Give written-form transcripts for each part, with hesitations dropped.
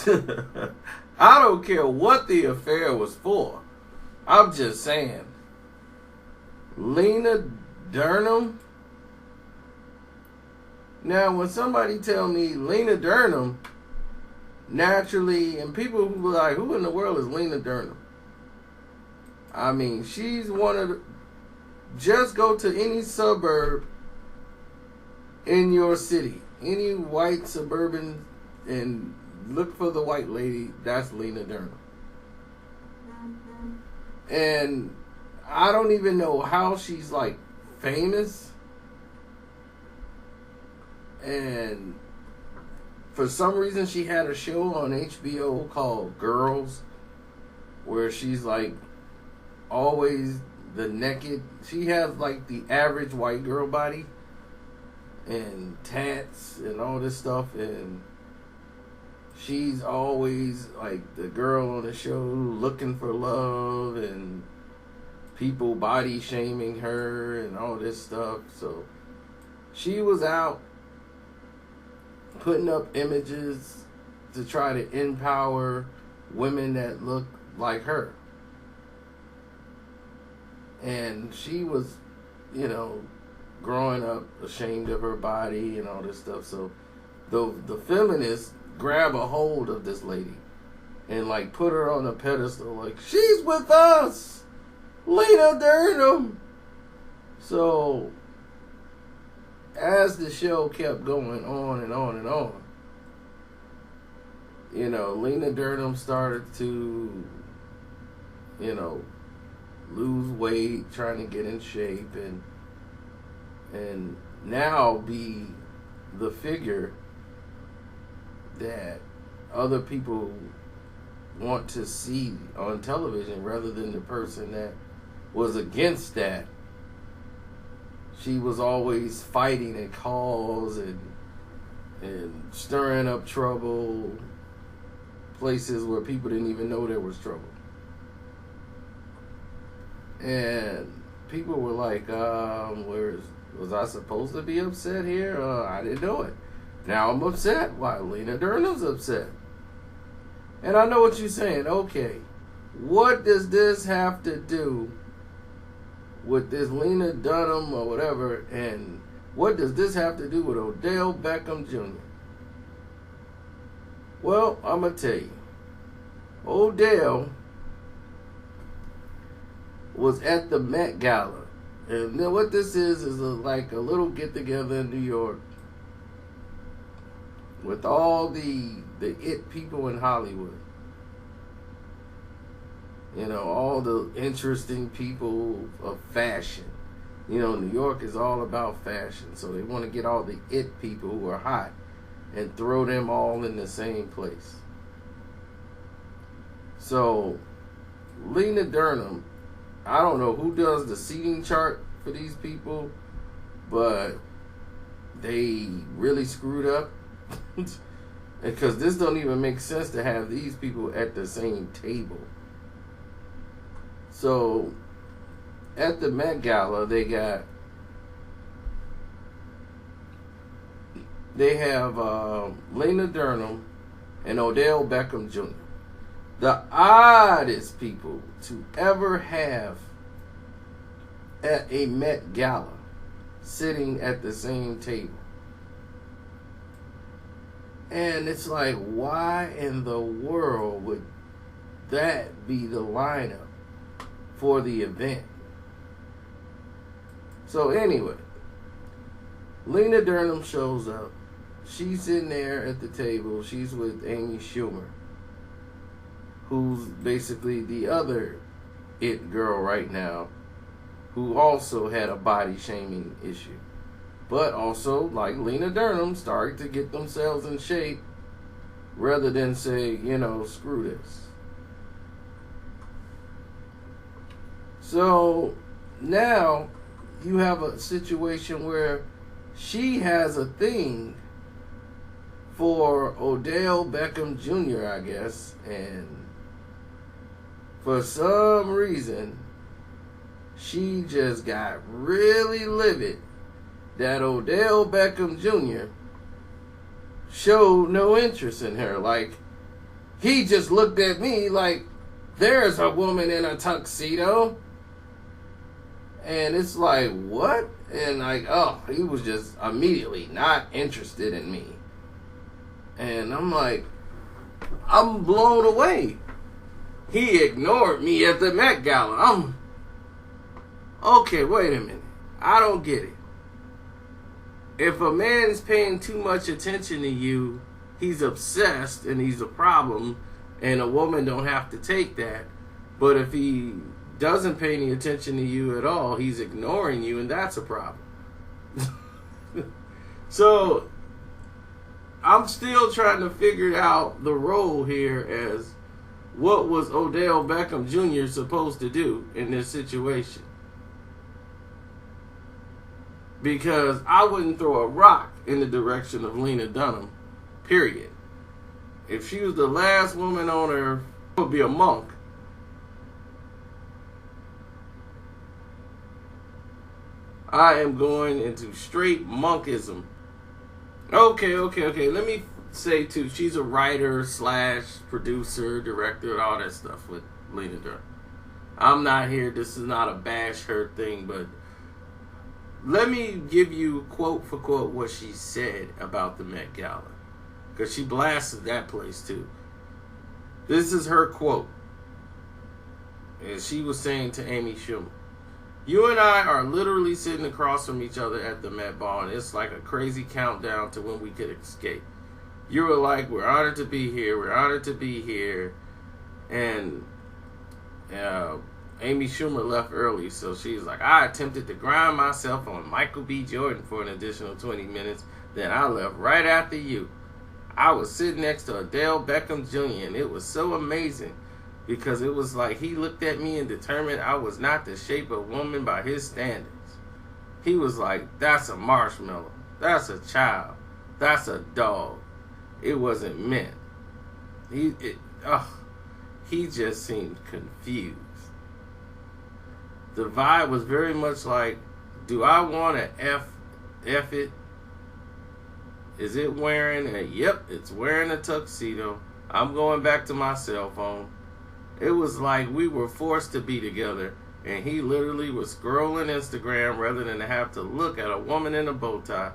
I don't care what the affair was for. I'm just saying. Lena Dunham. Now, when somebody tell me Lena Dunham, naturally, and people who are like, who in the world is Lena Dunham? I mean, she's one of the, just go to any suburb in your city, any white suburban, and look for the white lady. That's Lena Dunham. And I don't even know how she's like famous. And for some reason she had a show on HBO called Girls, where she's like always the naked. She has like the average white girl body and tats and all this stuff, and she's always like the girl on the show looking for love and people body shaming her and all this stuff. So she was out putting up images to try to empower women that look like her. And she was, growing up ashamed of her body and all this stuff. So the feminists grab a hold of this lady and like put her on a pedestal, like, she's with us, Lena Dunham. So as the show kept going on and on and on, Lena Dunham started to, lose weight, trying to get in shape, and now be the figure that other people want to see on television rather than the person that was against that. She was always fighting at calls and stirring up trouble, places where people didn't even know there was trouble. And people were like, was I supposed to be upset here? I didn't know it. Now I'm upset. Why? Lena Dunham's upset. And I know what you're saying. Okay, what does this have to do with this Lena Dunham or whatever? And what does this have to do with Odell Beckham Jr.? Well, I'm going to tell you. Odell was at the Met Gala. And then what this is like a little get-together in New York with all the it people in Hollywood. All the interesting people of fashion. New York is all about fashion. So they want to get all the it people who are hot and throw them all in the same place. So Lena Dunham, I don't know who does the seating chart for these people, but they really screwed up. Because this don't even make sense to have these people at the same table. So at the Met Gala, they have Lena Dunham and Odell Beckham Jr., the oddest people to ever have at a Met Gala sitting at the same table. And it's like, why in the world would that be the lineup for the event? So anyway, Lena Dunham shows up. She's sitting there at the table. She's with Amy Schumer, who's basically the other it girl right now, who also had a body shaming issue. But also, like Lena Dunham, started to get themselves in shape rather than say, screw this. So now you have a situation where she has a thing for Odell Beckham Jr., I guess, and for some reason, she just got really livid that Odell Beckham Jr. showed no interest in her. Like, He just looked at me like, there's a woman in a tuxedo. And it's like, what? And like, oh, he was just immediately not interested in me. And I'm like, I'm blown away. He ignored me at the Met Gala. Okay, wait a minute. I don't get it. If a man is paying too much attention to you, he's obsessed and he's a problem, and a woman don't have to take that. But if he doesn't pay any attention to you at all, he's ignoring you, and that's a problem. So I'm still trying to figure out the role here as what was Odell Beckham Jr. supposed to do in this situation. Because I wouldn't throw a rock in the direction of Lena Dunham, period. If she was the last woman on earth, I would be a monk. I am going into straight monkism. Okay. Let me say, too, she's a writer / producer, director, all that stuff with Lena Dunham. I'm not here. This is not a bash her thing, but let me give you quote for quote what she said about the Met Gala. Because she blasted that place, too. This is her quote. And she was saying to Amy Schumer, "You and I are literally sitting across from each other at the Met Ball, and it's like a crazy countdown to when we could escape. You were like, we're honored to be here. We're honored to be here." And Amy Schumer left early, so she's like, "I attempted to grind myself on Michael B. Jordan for an additional 20 minutes. Then I left right after you. I was sitting next to Odell Beckham Jr., and it was so amazing because it was like he looked at me and determined I was not the shape of a woman by his standards. He was like, that's a marshmallow. That's a child. That's a dog. It wasn't meant." He just seemed confused. The vibe was very much like, do I want to F it? Is it wearing a, yep, it's wearing a tuxedo. I'm going back to my cell phone. It was like we were forced to be together, and he literally was scrolling Instagram rather than to have to look at a woman in a bow tie.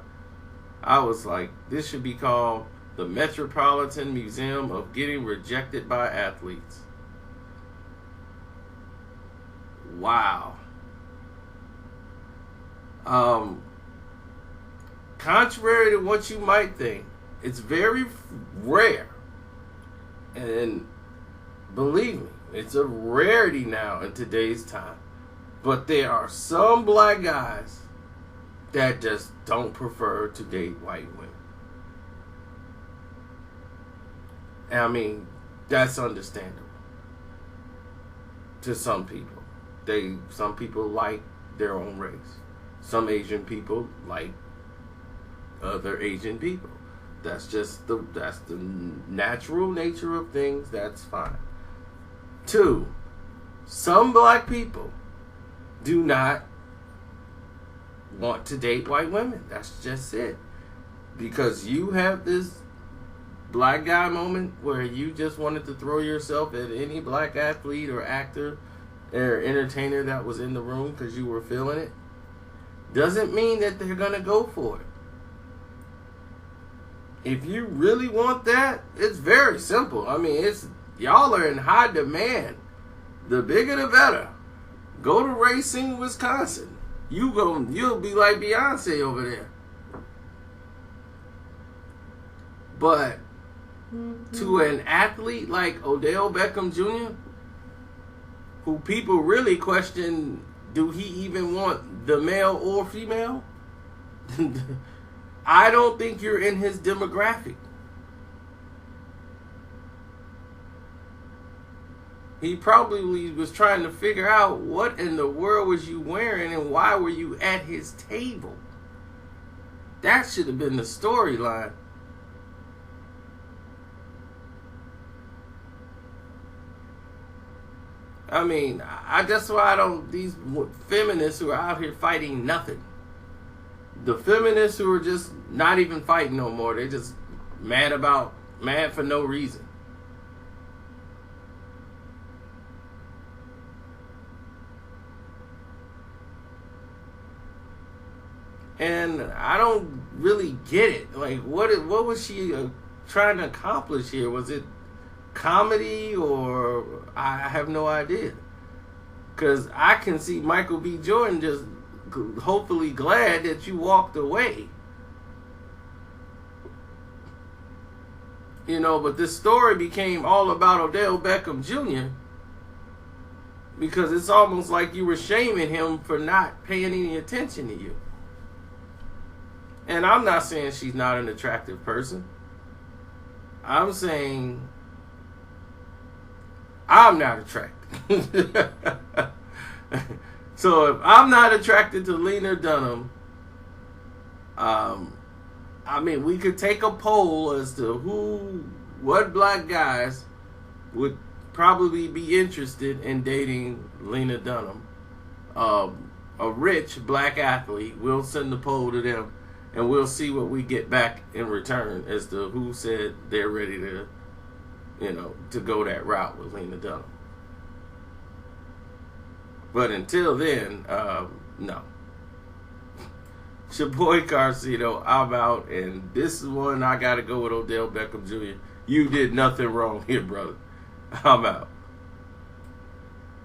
I was like, this should be called the Metropolitan Museum of Getting Rejected by Athletes. Wow. Contrary to what you might think, it's very rare. And believe me, it's a rarity now in today's time. But there are some black guys that just don't prefer to date white women. And I mean, that's understandable to some people. Some people like their own race. Some Asian people like other Asian people. That's the natural nature of things. That's fine. 2, some black people do not want to date white women. That's just it. Because you have this black guy moment where you just wanted to throw yourself at any black athlete or actor or entertainer that was in the room because you were feeling it, doesn't mean that they're going to go for it. If you really want that, it's very simple. I mean, y'all are in high demand. The bigger the better. Go to Racine, Wisconsin. You'll be like Beyonce over there. But to an athlete like Odell Beckham Jr., who people really question, do he even want the male or female? I don't think you're in his demographic. He probably was trying to figure out what in the world was you wearing and why were you at his table. That should have been the storyline. I mean, that's why I don't, these feminists who are out here fighting nothing. The feminists who are just not even fighting no more. They're just mad for no reason. And I don't really get it. Like, what was she trying to accomplish here? Was it comedy, or I have no idea? Because I can see Michael B. Jordan just hopefully glad that you walked away. You know, but this story became all about Odell Beckham Jr. because it's almost like you were shaming him for not paying any attention to you. And I'm not saying she's not an attractive person. I'm saying I'm not attracted. So if I'm not attracted to Lena Dunham, I mean, we could take a poll as to what black guys would probably be interested in dating Lena Dunham. A rich black athlete. We'll send the poll to them, and we'll see what we get back in return as to who said they're ready to, to go that route with Lena Dunham. But until then, no. It's your boy Carcito. I'm out, and this is one I gotta go with Odell Beckham Jr. You did nothing wrong here, brother. I'm out.